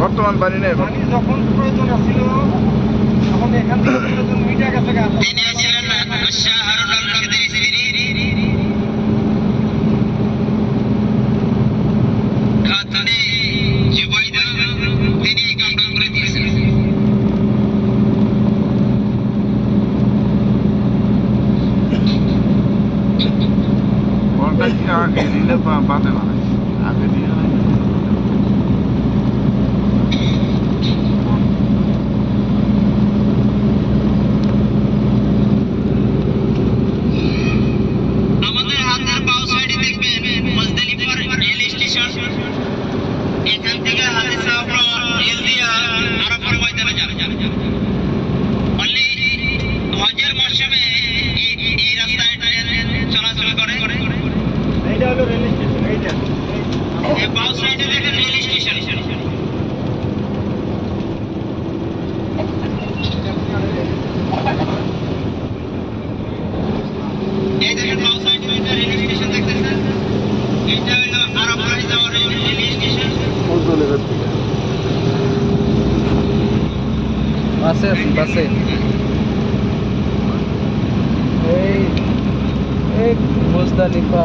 বর্তমান পানি নেই, যখন প্রয়োজন ছিল তখন এখান থেকে প্রয়োজন মিটা গেছে। তিনি ছিলেন শাহ হারুন আল রশিদের স্ত্রী খাতুনে জুবাইদা, তিনি এই কামটা করে দিয়েছিলেন। আগে দিলে বাদে না, আগে দিয়ে আমাদের হাতের বাউ সাইডে দেখবেন মুজদালিফার রেল স্টেশন। এখান থেকে হাজি সাহেবরা রেল দিয়া আরাফার ময়দানে যান। অনলি হজের মৌসুমে এই রাস্তায় চলাচল করে। এইটা হলো রেল স্টেশন। এইটা এই বাউ সাইডে দেখেন রেল স্টেশন। এই দেখেন বাউ সাইডে রেল স্টেশন দেখতেছেন। এইটা হলো আরাফায় যাওয়ার রেল স্টেশন। বাসে বাসে এই মুজদালিফা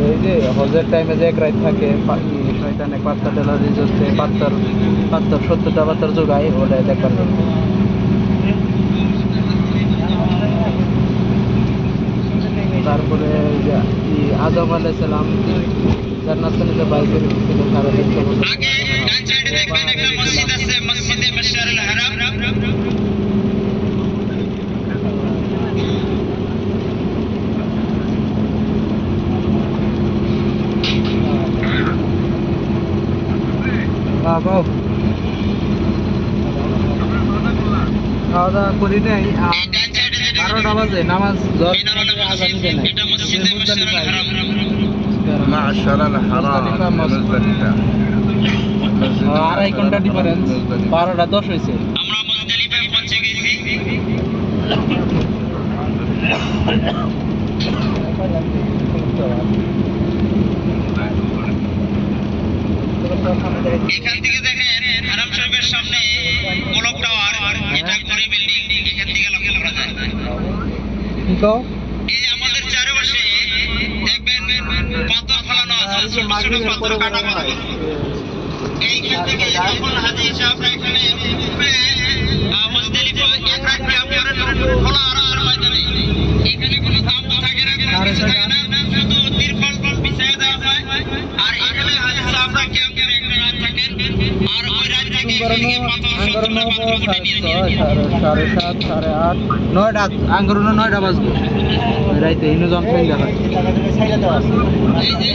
এই যে হজের টাইমে যে এক রাত থাকে শয়তানে পাত্তা টেলা রিজোর্টে পাত্তার 70টা পাত্তার যোগায়, ওটা দেখবার জন্য। তারপরে আদম আলাইহিস সালাম জান্নাত থেকে বাইরে ছিল 350 বছর। আগে ডান সাইডে দেখবেন একটা মসজিদ আছে, মসজিদে মাশআরুল হারাম। বাবা খাওয়া দাওয়া করি নাই, 12টা বাজে নামাজ আজান দিতে নাই। আড়াই ঘন্টা ডিফারেন্স, 12টা 10 হয়েছে। আমরা মুজদালিফায় পৌঁছে গেছি। এখান থেকে দেখেন হারাম শরীফের সামনে গোলক টাওয়ার, এটা করে বিল্ডিং। এখান থেকে লক্ষ্য করা যায়। এই যে আমাদের চারপাশে দেখবেন পাথর ফেলানো আছে, ছোট ছোট পাথর কাটা করা। এইখান থেকে যখন হাজি সাহেবরা এখানে মুজদালিফা এক রাত ক্যাম্প করেন খোলা আরাফার ময়দানে, এখানে কোনো দাম থাকে না, কিছু থাকে না, শুধু তিরপল বিছায়া দেওয়া হয়। আর এখানে হাজি সাহেবরা ক্যাম্প করে একটা রাত থাকেন। আর ওই রাত থেকে এখানে পাথর 70টা পাথর উঠে নিয়ে যায়। 7:30 8:30 9টা আঙ্গুরনো 9টা বাজবে রাইতে ইনজন ফেল হয়। এই যে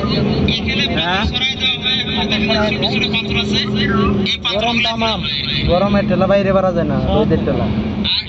এখানে পাথর সরাই দেওয়া হয়, ছোট ছোট পাথর আছে। এই পাথর গরম তামাম, গরমের ঠেলা বাইরে বাড়া যায় না, রোদের ঠেলা। আর